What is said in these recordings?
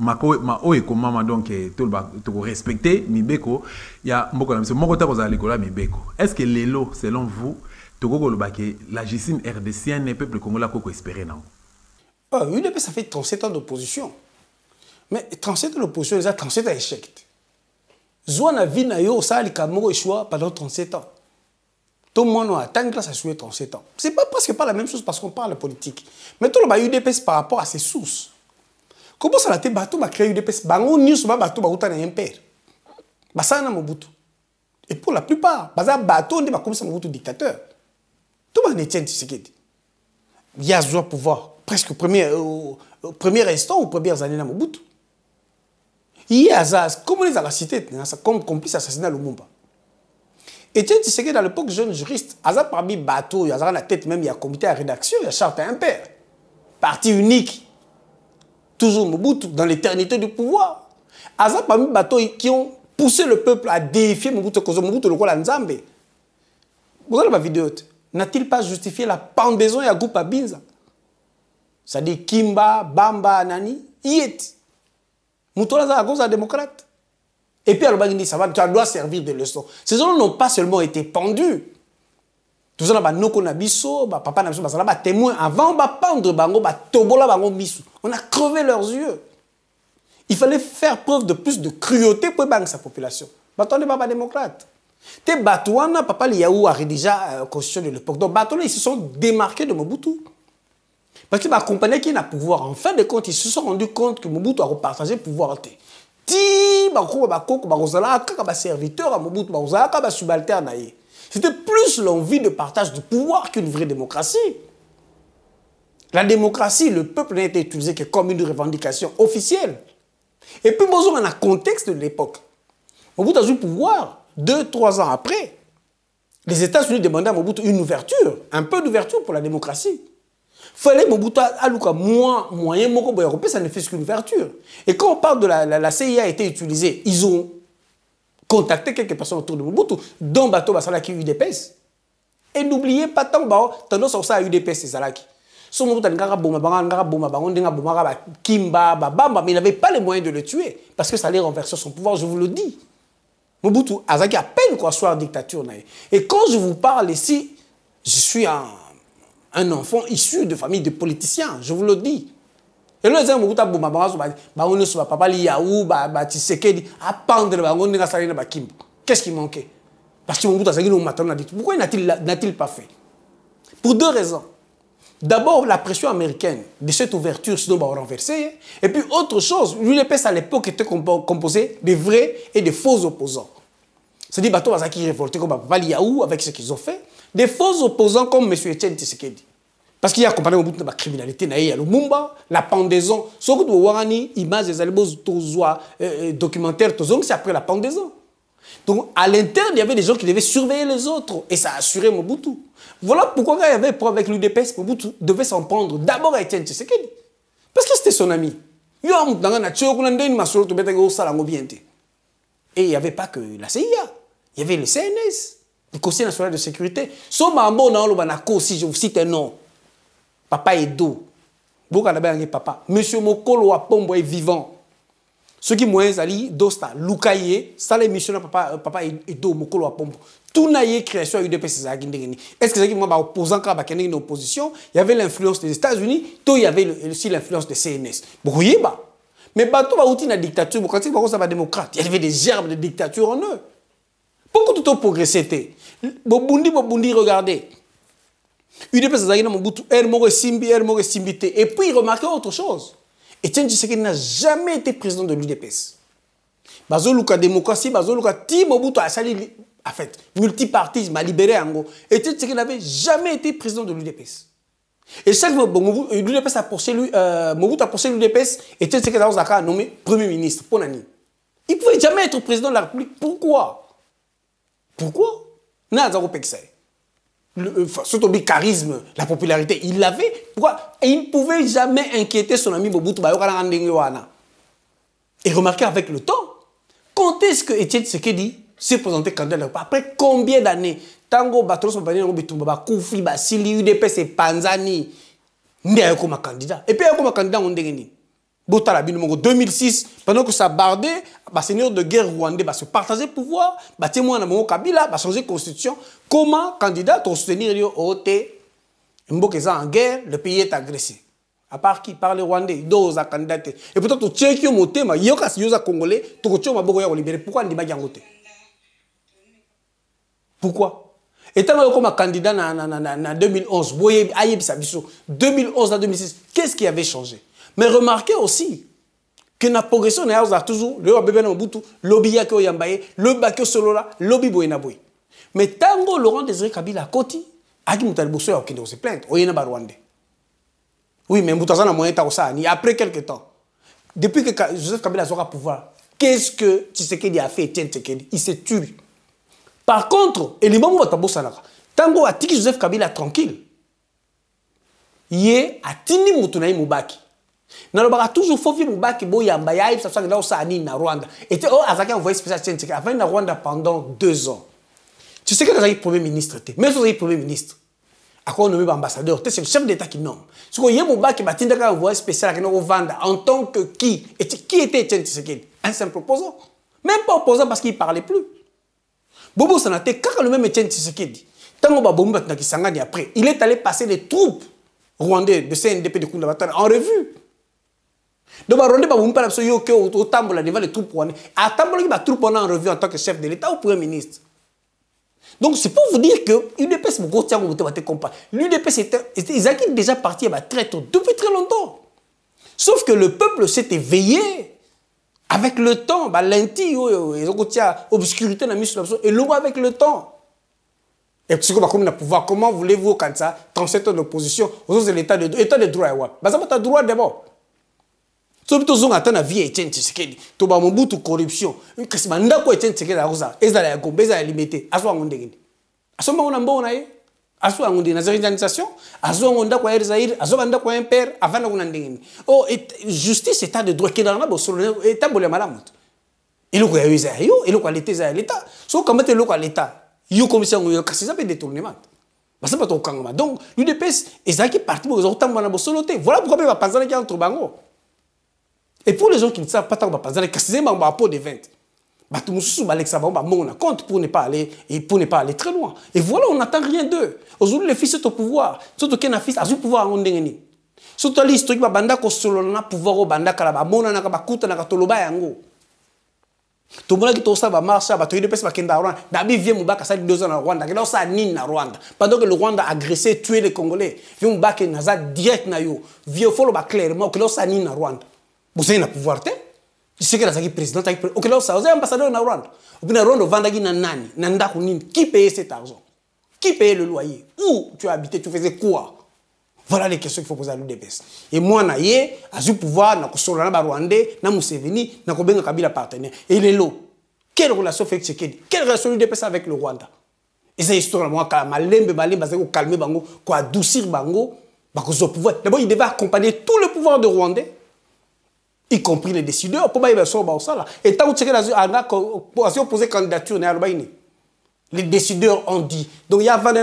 ma o ekomama donc to respecter mibeko ya mboko na biso moko ta kozala likola mibeko. Est-ce que lelo selon vous toko loba que la Justine RDCienne et peuple congolais ko espérer non? UDP ça fait 37 ans d'opposition. Mais 37 ans d'opposition, les a 37 ans échec. Zouana vina yo ça li kamoko échoua pendant 37 ans. Tout le monde a tant que ça a 37 ans. C'est pas presque pas la même chose parce qu'on parle politique. Mais tout le monde UDP par rapport à ses sources. Comment ça a été bateau va créer UDP? Bango news ba bateau ba utana impère. Basana Mobutu. Et pour la plupart, baza bateau on dit comme ça Mobutu dictateur. Tout le monde est Tshisekedi. Il y a ce pouvoir presque au premier instant ou premières années dans Mobutu. Il y a ça comme les a cité comme complice assassinat Lumumba. Et Tshisekedi dans l'époque jeune juriste, Aza parmi bateau, il y a la tête même il y a comité de rédaction, il y a charte impère. Parti unique. Toujours Mobutu dans l'éternité du pouvoir. Aza parmi bateau qui ont poussé le peuple à défier Mobutu cause Mobutu le roi Nzambe. Vous avez la vidéo. N'a-t-il pas justifié la pendaison et à groupe à Binza? C'est-à-dire Kimba, Bamba, Nani, Yet. Moutola za cause démocrate. Et puis alors dit ça va, ça doit servir de leçon. Ces gens n'ont pas seulement été pendus. Tout ça, papa n'a pas témoin avant de pendre bango, tobola bango misu. On a crevé leurs yeux. Il fallait faire preuve de plus de cruauté pour banque sa population. Bato n'est pas démocrate. Te Batouana, papa Liaou a rédigé la constitution de l'époque. Donc Batouana, ils se sont démarqués de Mobutu. Parce que ma compagnie qui n'a pouvoir, en fin de compte, ils se sont rendus compte que Mobutu a repartagé le pouvoir. Ti, serviteur à Mobutu, subalterne. C'était plus l'envie de partage du pouvoir qu'une vraie démocratie. La démocratie, le peuple n'a été utilisé que comme une revendication officielle. Et puis, on a un contexte de l'époque. Mobutu a eu le pouvoir 2-3 ans après. Les États-Unis demandaient à Mobutu une ouverture, un peu d'ouverture pour la démocratie. Il fallait Mobutu à moyen européen, ça ne fait qu'une ouverture. Et quand on parle de la CIA a été utilisée, ils ont contacté quelques personnes autour de Mobutu, dont Bato Basalaki UDPS. Et n'oubliez pas tant tendance à ça à UDPS c'est Salaki. Son Mobutu Kimba, Bamba, mais il n'avait pas les moyens de le tuer parce que ça allait renverser son pouvoir, je vous le dis. Mobutu Azaki à peine quoi soit dictature. Et quand je vous parle ici, je suis un enfant issu de famille de politiciens, je vous le dis. Et là, qu'est-ce qui manquait? Parce que pourquoi n'a-t-il pas fait? Pour deux raisons. D'abord, la pression américaine de cette ouverture, sinon on va renverser. Et puis, autre chose, l'UDPS à l'époque était composé de vrais et de faux opposants. C'est-à-dire, Bato Bazaki révolté comme Papa Liaou avec ce qu'ils ont fait. Des faux opposants comme M. Etienne Tshisekedi. Parce qu'il y a accompagné la criminalité, il y a le Mumba, la pendaison. Ce que vous avez images des documentaires, c'est après la pendaison. Donc, à l'interne, il y avait des gens qui devaient surveiller les autres. Et ça a assuré Mobutu. Voilà pourquoi quand il y avait problème avec l'UDPS, Mobutu devait s'en prendre d'abord à Etienne Tshisekedi. Parce que c'était son ami. Et il n'y avait pas que la CIA. Il y avait le CNS, le Conseil national de sécurité. Si je vous cite un nom. Papa Edo. Papa. Monsieur Mokolo Apombo est vivant. Ceux qui moyens ali Dosta, Lukaye, ça l'émission Papa Edo Mokolo Apombo. Tout n'a eu création à UDPS. Est-ce que c'est qui m'a opposant quand il y a une opposition, il y avait l'influence des États-Unis, tout il y avait aussi l'influence des CNS. Mais bateau va outil la dictature, quand ça va démocrate, il y avait des germes de dictature en eux. Pourquoi tout a progressé? Bobundi, regardez. UDPS et puis il remarquait autre chose. Etienne Tshisekedi n'a jamais été président de l'UDPS. Bazoluka démocratie, Bazoluka ti Mobutu a sali en fait multipartisme a libéré Ango. Etienne Tshisekedi n'avait jamais été président de l'UDPS. Et chaque fois l'UDPS a poursuivi Mobutu a poursuivi l'UDPS, Etienne Tshisekedi a nommé premier ministre pour Nani. Il ne pouvait jamais être président de la République. Pourquoi? Pourquoi? Surtout le charisme, la popularité, il l'avait. Pourquoi? Et il ne pouvait jamais inquiéter son ami Mobutu. Et remarquez avec le temps, quand est-ce que Etienne Tshisekedi s'est présenté candidat? Après combien d'années? Tango Batros Bitumba, Koufi, Basili, UDPS et Panzani, il y a comme candidat. Et puis il y a comme candidat, on dit Botala Binomongo 2006, pendant que ça bardait, les seigneurs de guerre rwandais se partager le pouvoir, témoin de Kabila, changer la constitution. Comment candidat pour soutenir l'OT, en guerre, le pays est agressé. À part qui? Par les Rwandais, d'autres candidats. Et pourtant, tu tiens qui au thème, il y a des Congolais, tu tiens à libérer. Pourquoi on dit que pourquoi? Et tant que comme candidat en 2011, 2011 à 2006, qu'est-ce qui avait changé? Mais remarquez aussi que la progression a toujours le bébé Mobutu, lobby yako yambaye, le bakio solola, lobby boyenaboy. Mais tango Laurent Désiré Kabila à côté, aki mutali bosso ya okende se plaindre, oyena ba Rwandais. Oui, mais mutaza na moyen ta ça ni après quelque temps. Depuis que Joseph Kabila a pouvoir, qu'est-ce que Tshisekedi a fait Etienne Tshisekedi? Il s'est tué. Par contre, et les moments où tu as tango a tiki Joseph Kabila tranquille. Yé a tini mutunaï Moubaki. N'a toujours faufi Moubaki boyamba yaïb ça soit là où ça ani na Rwanda. Et tu as envoyé spécial Tshisekedi avant na Rwanda pendant 2 ans. Tu sais que tu as premier ministre, même si tu as premier ministre. À quoi on nomme ambassadeur, c'est le chef d'État qui nomme. Ce que yé Moubaki batinda ka envoyé spécial au Rwanda en tant que qui était Etienne Tshisekedi? Un simple opposant. Même pas opposant parce qu'il parlait plus. Bobo Sanate, quand le même Etienne Tshisekedi, tant que après, il est allé passer les troupes rwandais de CNDP de Kounda en revue. Donc, Rwandais, pas au tambour devant les troupes rwandais. À tambour, il y a des troupes en revue en tant que chef de l'État ou Premier ministre. Donc, c'est pour vous dire que l'UDPS, ils ont déjà parti très tôt, depuis très longtemps. Sauf que le peuple s'est éveillé. Avec le temps, l'enti, obscurité, et l'homme avec le temps. Et puis, comme pouvoir, comment voulez-vous, quand ça, 37 ans d'opposition, aux autres l'état de droit, ça va droit d'abord. Sauf que tu as la vie, Etienne Tshisekedi, tu as Mobutu corruption, qu'est-ce que tu as Etienne Tshisekedi, ils ont limité, ils ont limité, à ce moment, on a un bon aso angundi na organisation aso ngonda kwa Zaire aso banda kwa impère avant na kunandengeni oh justice état de droit qui dans la bosolo état bolé malamu il ko yaisa yo il ko l'état so comment te lo ko l'état yo commission yo kasi ça peut détournement parce que pas to kangama donc l'UDPS ezaki parti bo zo tamba na bosolo te voilà pourquoi ba panzana qui entre bango et pour les gens qui ne savent pas tant ba panzana kasi ba pot de 20 compte pour ne pas aller et pour ne pas aller très loin. Et voilà, on n'attend rien d'eux. Aujourd'hui, les fils sont au pouvoir. Surtout qu'un fils a le pouvoir en dengeni. Surtout l'histoire ba banda ko solo na pouvoir au banda kala ba mona na ka bakuta na ka toloba yango. To mona ki to sa ba marcha ba to de pesa ba kenda Rwanda. Dabi vient Moubaka ça 2 ans na Rwanda. Que là ça nine na Rwanda. Pendant que le Rwanda a agressé, tué les Congolais. Vient Moubaka na za direct na yo. Vient follow ba clairement que là ça nine na Rwanda. Vous avez le pouvoir te tu sais que la président, ok, là, ça, vous avez ambassadeur en Rwanda. Vous avez Rwanda, Vandagi, Nani, Nandaku, qui paye cet argent? Qui paye le loyer? Où tu habitais? Tu faisais quoi? Voilà les questions qu'il faut poser à l'UDPS. Et moi, naïe, à ce pouvoir, na Kosola, na Rwandais, na Museveni, na Kobenga Kabila partenaire. Et il est là. Quelle relation fait Tshisekedi? Quelle relation l'UDPS avec le Rwanda? Et cette histoire, moi, quand Malembe, pour calmer Bango, pour adoucir Bango, pouvoir. D'abord, il devait accompagner tout le pouvoir de Rwandais, y compris les décideurs, pour pas ça. Et tant que tu as posé candidature, les décideurs ont dit. Donc il y a 20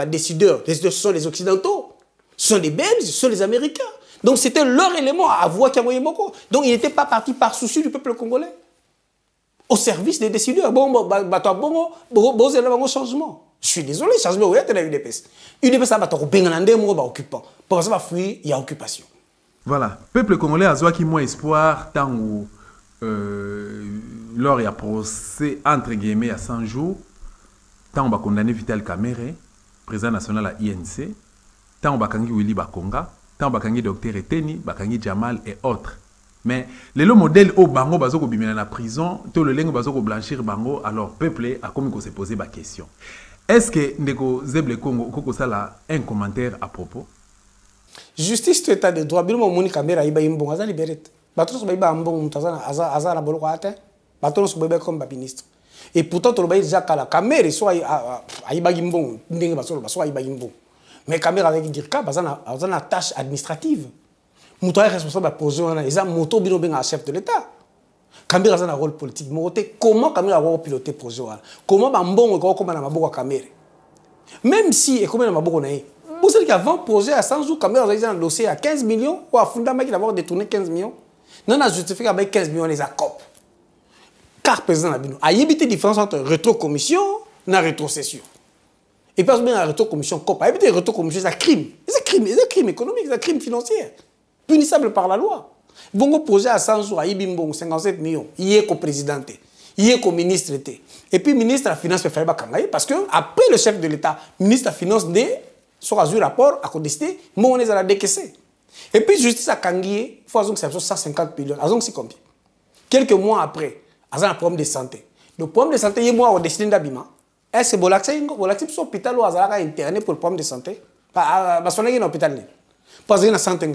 décideurs. Les décideurs, ce sont les Occidentaux, ce sont les Belges, ce sont les Américains. Donc c'était leur élément à voir qu'il y a Moko. Donc il n'était pas parti par souci du peuple congolais. Au service des décideurs. Bon, changement. Je suis désolé, changement, oui, tu as UDPS. UDPS, ça va être occupant. Pour ça, il y a occupation. Voilà, peuple congolais a qui moins espoir tant où lors il y a procès entre guillemets à 100 jours, tant on va condamner Vital Kamerhe, président national à INC, tant on va kangi Willy Bakonga, tant on va kangi Docteur Eteni, Bakangi Jamal et autres. Mais le modèle au bango bazo ko bimena na prison, tout le lengo bazo ko blanchir bango, alors peuple a comme se poser la question. Est-ce que ndeko Zeble Congo koko sala un commentaire à propos? Justice, tu état de droit, bien mon caméra, il va y avoir un libéré. Bateau se bat en bon, azar la bolquate, bateau se bat comme ministre. Et pourtant, tu le déjà qu'à la caméra, soit à Ibagimbo, soit à Ibagimbo. Mais caméra avec dire qu'à une tâche administrative. Mouton est responsable de la position, ils ont moto bien bien chef de l'État. Caméra a un rôle politique. Comment caméra va piloter le projet? Comment bon comment on a caméra? Même si, et comment on a vous savez qu'avant projet à 100 jours, Caméra a un dossier à 15 millions, ou à Fundama qui d'abord détourné 15 millions. Non, on a justifié avec 15 millions les COP. Car président Nabino a évité la différence entre rétrocommission et rétrocession. Et parce que la rétrocommission COP a évité la rétrocommission, c'est un crime. C'est un crime économique, c'est un crime financier. Punissable par la loi. Bon projet à 100 jours, il y a 57 millions. Il y a un président, il y a un ministre. Et puis le ministre de la Finance peut faire parce que après le chef de l'État, le ministre de la Finance sur un rapport à contester, mais on est à la décaisser. Et puis justice à Kangié, il faut que c'est 150 millions. C'est combien? Quelques mois après, il y a un problème de santé. Le problème de santé, il y a moi au destin d'habillement. Est-ce que vous avez un hôpital où vous avez interné pour le problème de santé? Parce qu'on a un hôpital. Parce que santé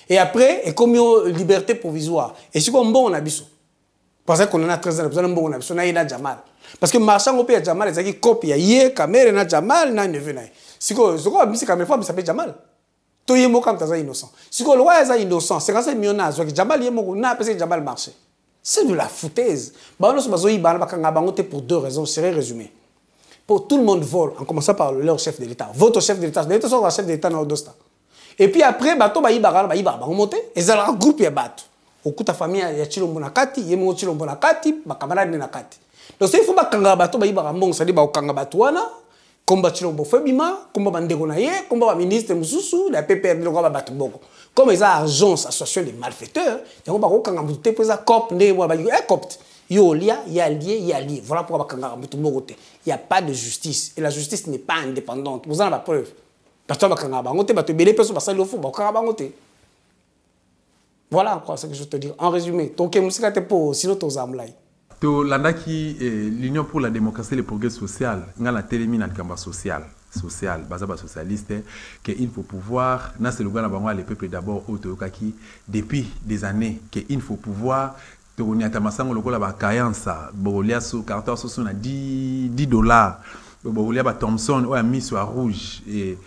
et après, et comme une liberté provisoire. Et si on bon on a biso. Parce qu'on a 13 ans, on a bon on a biso, on a Jamal. Parce que marchand au pays Jamal, ils ont copie, il y a caméra, na Jamal, na neveu. Si on a mis caméra, il s'appelle Jamal. Tout est quand tu es innocent. Si on est innocent, c'est quand c'est millions Jamal est mort, n'a pas Jamal marché. C'est de la foutaise. Bah on se pour deux raisons, c'est résumé. Pour tout le monde vole, en commençant par leur chef de l'État. Votre chef de l'État, l'État sont le chef de l'État dans l'Odosta. Et puis après, bateau on monte, et ça a un groupe qui bat. Au coup ta famille, il y a Chilombo Nakati, il y a Chilombo Nakati, ma camarade Nakati. Donc il faut pas kanga bateau, bon, ça dit ba kanga batouana, combat Chilombo Febima, combat Bandegonaye, combat ministre Moussou, la PPR de combat bateau boko. Comme ils ont agence association des malfaiteurs, ils ont pas kanga bateau pour ça cop né moi ba copte. Il y a lié. Voilà pourquoi il n'y a pas de justice. Et la justice n'est pas indépendante. Vous en avez la preuve. Voilà ce que je veux te dire. En résumé, l'Union pour la démocratie et le progrès social, la télémine social, socialiste, qu'il faut pouvoir, le peuple d'abord, depuis des années, qu'il faut pouvoir. On a tamasango lokola ba kayansa bolia so carton so na 10 dollars bolia ba Thomson ou a mis sur rouge et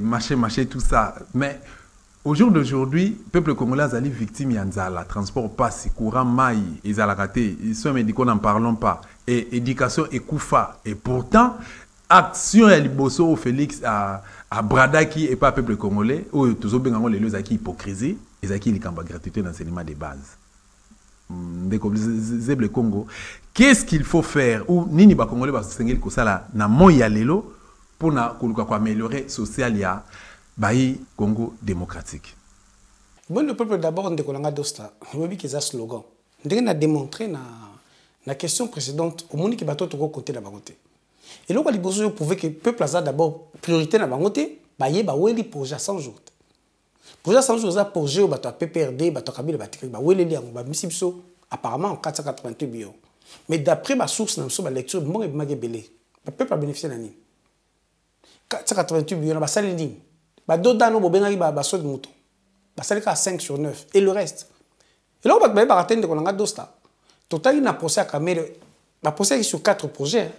marché tout ça, mais au jour d'aujourd'hui peuple congolais est victime yanzala transport passe courant maï ezala raté soins médicaux n'en parlons pas et éducation et koufa et pourtant action ya liboso au Félix à Bradaki et pas peuple congolais ou toujours bien les deux acquis hypocrisie et acquis likamba gratuité d'enseignement de base. Zeble Congo, qu'est-ce qu'il faut faire ou nini ba congolais ba sengeli ko sala na moya lelo pour na koluka ko améliorer social ya bayi Congo démocratique. Bon le peuple d'abord on décolanga dosta, on dit qu'ils a slogan. On a démontré na question précédente au monde qui bateau to côté la bangoté. Et là on a besoin de prouver que le peuple a d'abord priorité na bangoté, baye ba weli projet 100 jours. Projet 100 jours ça projet au bateau PPRD, bateau Kabila bateau ba weli li ba misibso apparemment 488 millions. Mais d'après ma source dans ma lecture, bon et belé. Le peuple a bénéficié d'un 488 millions, bah ça les dit. Bah d'autres dans nos benari bah saut de mouton. Bah ça les cas 5 sur 9 et le reste. Et là on va bah atteindre qu'on a dosta. Total il n'a procès à caméra. Bah procès sur 4 projets.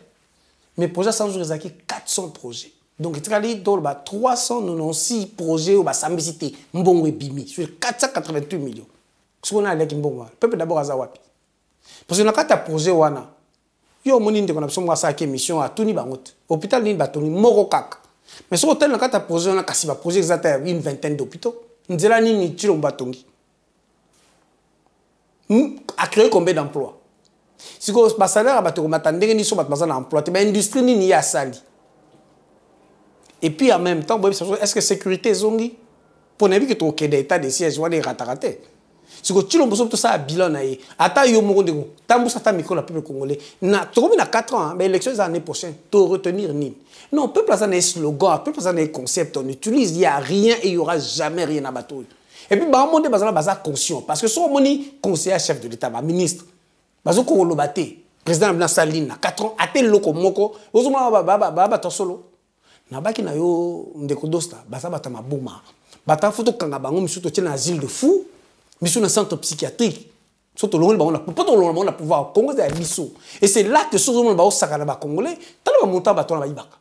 Mais projet 100 jours ils ont 400 projets. Donc il y a 396 projets où bah sambisité mbongo et bimi sur 488 millions. Ce qu'on a avec mbongo. Peuple d'abord à Zawapi. Parce que quand tu as posé wana, yo moni ndeko na biso mwa sa ke mission à tuni bangote. Hôpital ni batoni moko kaka. Mais ce hôtel quand tu as posé wana kasi ba projet exact une vingtaine d'hôpitaux. Nzela nini tilo batongi. A créé combien d'emplois? Si ko ba salaire ba to matandenge ni so ba bazana emploi, te ba industrie ni ya sali. Et puis en même temps, est-ce que sécurité zongi pour ne que tu as état de siège ou des rataraté? Si tu as tout ça à bilan, attends, yo mo ndeko, tambu sa ta micro la peuple congolais. Na, tu as 4 ans, mais l'élection l'année prochaine, tu retenir ni. Non, peuple ça n'est slogan, peuple ça n'est concept, on utilise, il y a rien et il y aura jamais rien à battre. Et puis ba monde bazala conscient parce que son moni conseiller chef de l'état, ministre, bazo ko lobaté, président Blanc Saline 4 ans, atel loko moko, ozuma ba solo. Na baki na yo ndeko dosta, basa bata mabuma. Bata photo kanga bango misuto tient asile de fou. Mais sur un centre psychiatrique, surtout le monde, on a pouvoir Congo de biso. Et c'est là que sur le monde, on congolais, on monter bateau na ibaka.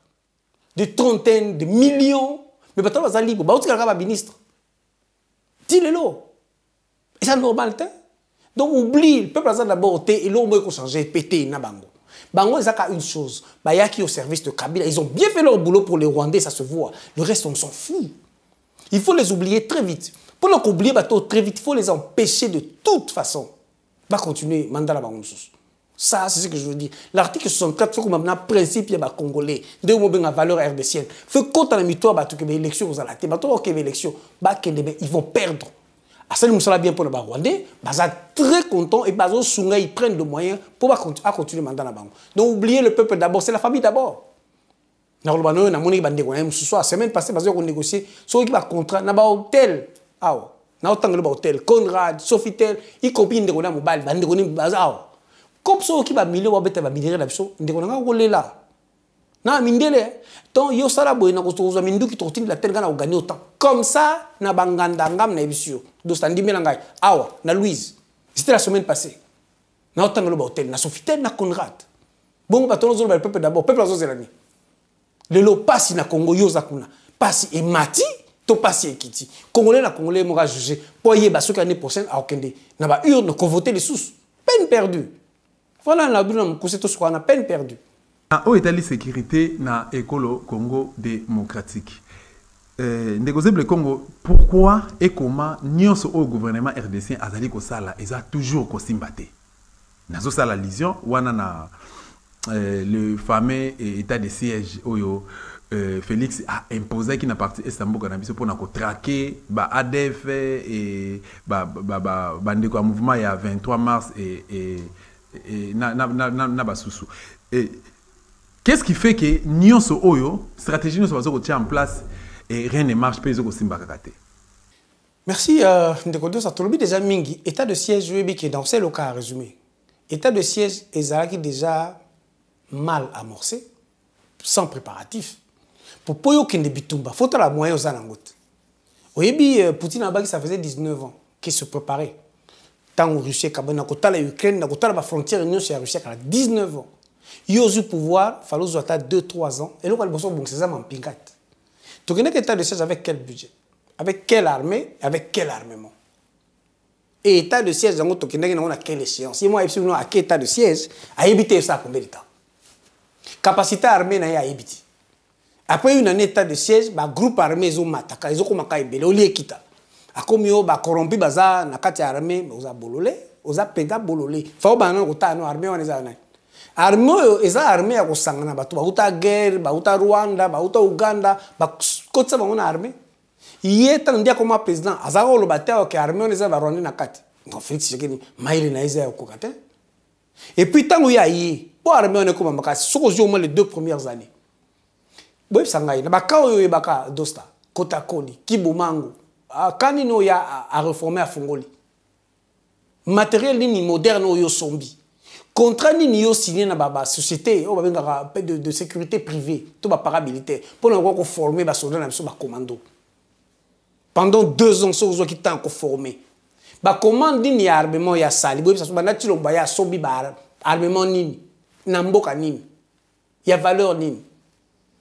Des trentaines, de millions, mais bateau va libre, ba utika ministre. Dis-le. Et c'est normal, donc oublie, le peuple a d'abord été et l'homme peut changer, péter na bango. Bango ils ont une chose, bayaki au service de Kabila, ils ont bien fait leur boulot pour les Rwandais, ça se voit. Le reste on s'en fout. Il faut les oublier très vite. Pour les oublier très vite, il faut les empêcher de toute façon. Va continuer mandat la bangousous. Ça, c'est ce que je veux dire. L'article 64, il faut qu'on ait un principe, il y a des Congolais, de une valeur RDCienne. Il faut qu'on ait une élection aux alertes. Ils vont perdre. À ce moment-là, bien pour les Rwandais, ils sont très contents et ils prennent des moyens pour continuer le mandat. Donc, oubliez le peuple d'abord, c'est la famille d'abord. La semaine passée, ils ont négocié sur un contrat dans un hôtel. Dans un hôtel, Conrad, Sofitel, y compris des mobile, comme ça, qui va millier ou bête va minérer la chose, on déconne pas là. Na mindele, donc yo sala boy na kosto mindu qui tortine la terre gana au gagner autant. Comme ça, na banganda ngam na ebisio. Do standi melangai. Awa, na Louise. C'était la semaine passée. Na autant le hôtel, na Sofitel, na Conrad. Bon, bah ton le peuple d'abord, peuple azo zelani. Le lo passi na Congo yo zakuna. Passi et mati, to passi et kiti. Congolais na Congolais m'aura jugé. Poyer basso l'année prochaine à Okende. Na ba urne ko voter les sous. Peine perdue. Voilà, on a peine perdue. Au état de sécurité na écolo Congo démocratique. Le Congo, pourquoi et comment nous au gouvernement RDC azali ko sala ils a toujours ko simbate. Nazo sala lision wana na le fameux état de siège oyo Félix a imposé qu'il n'a parti Istanbul Cannabis pour traquer ba ADF et ba ndeko mouvement il y a 23 mars et qu'est-ce qui fait que Nyonso Oyo, stratégie nous sommes en place et rien ne marche pas les Merci, Ndekodo Satolobi déjà mingi. État de siège, qui est dans ce cas à résumer. État de siège est déjà mal amorcé, sans préparatif. Pour Poyo Kende Bitumba, il faut la moyen aux Anangot. Oyebi, Poutine Abagi, ça faisait 19 ans qu'il se préparait. Tant que Russie, la Ukraine, la frontière, l'Union sur la Russie, à 19 ans. Il y a eu pouvoir, il fallait 2-3 ans. Et là, il y a un pingat. Tu connais l'état de siège avec quel budget? Avec quelle armée? Avec quel armement? Et l'état de siège, tu connais à quelle échéance? Si moi, je suis à quel état de siège, à éviter ça combien de temps? Capacité armée, il y a évité. Après une année d'état de siège, le groupe armé, ils ont mataka, ils ont commencé à oublier qui akomi yo ba corrompu baza na kati armée oza bololé oza pega bololé fa ba na kota no armée wana za na armée eza armée ya kosangana bato ba uta guerre ba uta Rwanda ba uta Uganda ba kotsa ba na armée yeta ndia comme président azako lo batewa ke armée wana za ba Rwanda na kati no Félix Tshisekedi maile na iza ko kate et puis tango ya yi po armée wana ko makasi soko jo mo les 2 premières années boy sangai na ba ka yo baka dosta kota koli kibumangu quand il y a à réformer à Fongoli, matériel ni moderne ou sombi, contrat ni signé dans la société de sécurité privée, tout va paramilitaire, pour nous former les soldats dans le commando. Pendant 2 ans, ceux qui sont formés. Le commande ni armement ya sali, parce que na tilo ba ya sombi ba armement ni namboka ni, il y a valeur ni.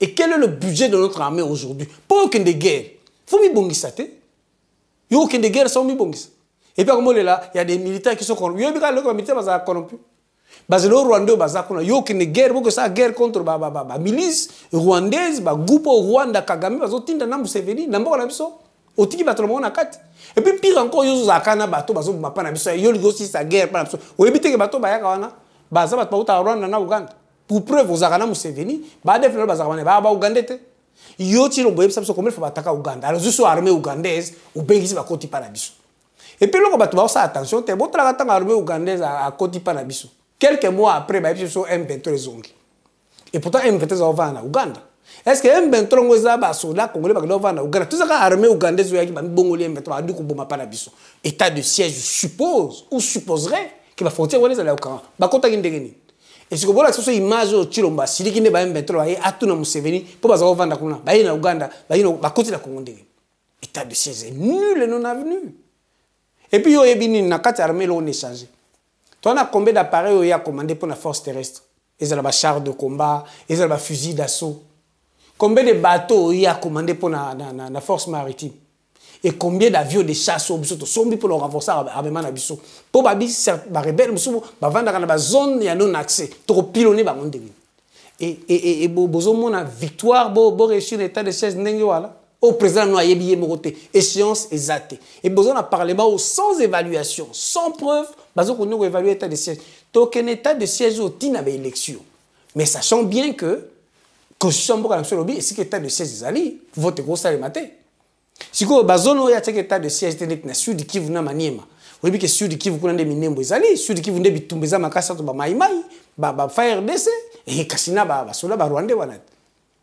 Et quel est le budget de notre armée aujourd'hui? Pour aucune de guerre, faut mi bongisate. Il n'y a aucune guerre sans Mibongis. Et puis, comme on est là, il y a des militaires qui sont corrompus. Il y a des militaires qui sont corrompus. Il y a aucune guerre, il y a guerre contre la milice rwandaise, le groupe Rwanda, Kagame, il y a des Museveni, il y a des et puis, pire encore, il y a des bateaux, il y a des guerre. Il y a des bateaux, il Uganda. Pour preuve, il y a des Museveni, il y a des Ougandais. Yoti lo boyebisa biso comment faut attaquer Uganda alors je suis armée ougandaise ou bengisi ba koti pa na biso et puis loko bato ba sa attention te botra ka tanga armée ougandaise à koti pa na biso quelques mois après ba biso M23 zongi et pourtant M23 va na Uganda est-ce que M23 ngoza ba soldat congolais ba va na Uganda tout ça armée ougandaise yaki ba bongoli M23 adu ko boma pa na biso état de siège je suppose ou supposerait que ba frontière wala za la Uganda ba kota kindengeni. Et si vous voulez que ce soit image au Chilomba, si vous avez un peu de Museveni, pour vous vendre na Uganda, côté la Congo. État de siège est nul et non avenu. Et puis, il y a une armée qui est changé. Tu as combien d'appareils qui ont commandé pour la force terrestre? Ils ont des chars de combat, ils ont des fusils d'assaut. Combien de bateaux qui ont commandé pour la force maritime? Et combien d'avions de chasse au Bissot sont pour le renforcer à Bissot? Pour les rebelles, ils vont dans la zone, il y a non accès. Pour pilonner, et besoin de victoire, pour réussir l'état de siège. Au président, nous avons bien moté. Échéance exacte. Et besoin d'un parlement sans évaluation, sans preuve, parce qu'on nous évalue l'état de siège. Donc, un état de siège au TIN avait élection. Mais sachant bien que, constitution mboka na lobby, et si l'état de siège est allé, vote gros ça le matin. Si vous avez un état de siège, na sud qui vous n'a maniema. Vous voyez que sud qui vous connaît des minembo est allé, sud qui vous n'a bitumbeza makasa to ba maïmaï, ba FARDC, et kasina ba sola ba Rwanda wana.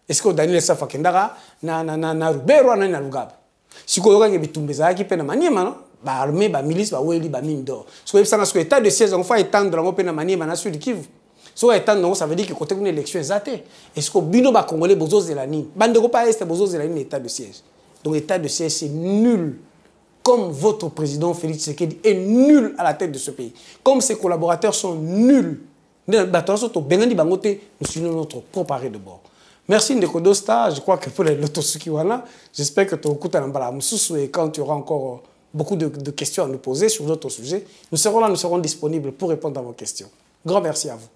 Est-ce que Daniel Safa Kendara na Rubero na Lugaba? Si vous avez bitumbeza qui pena maniema non, ba armée ba milice ba weli ba mine d'or. Si vous avez un état de siège, on fait étendre en pena maniema na sud qui vous. Si vous étendre ça veut dire que côté une élection exacte. Est-ce que bino ba congolais bozo zelani, bande ko pas est bozo zelani état de siège. Donc l'état de siège c'est nul. Comme votre président Félix Tshisekedi est nul à la tête de ce pays. Comme ses collaborateurs sont nuls. Nous suivons notre propre arrêt de bord. Merci Ndeko Dosta. Je crois que pour les Lotosukiwana, j'espère que tu écoutes et quand tu auras encore beaucoup de questions à nous poser sur d'autres sujets, nous serons là, nous serons disponibles pour répondre à vos questions. Grand merci à vous.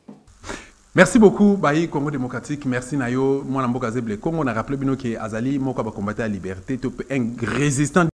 Merci beaucoup, Baï Congo démocratique. Merci Nayo. Moi, Namboka Zeble Congo, on a rappelé que Azali, Moka va combattre la liberté, un résistant.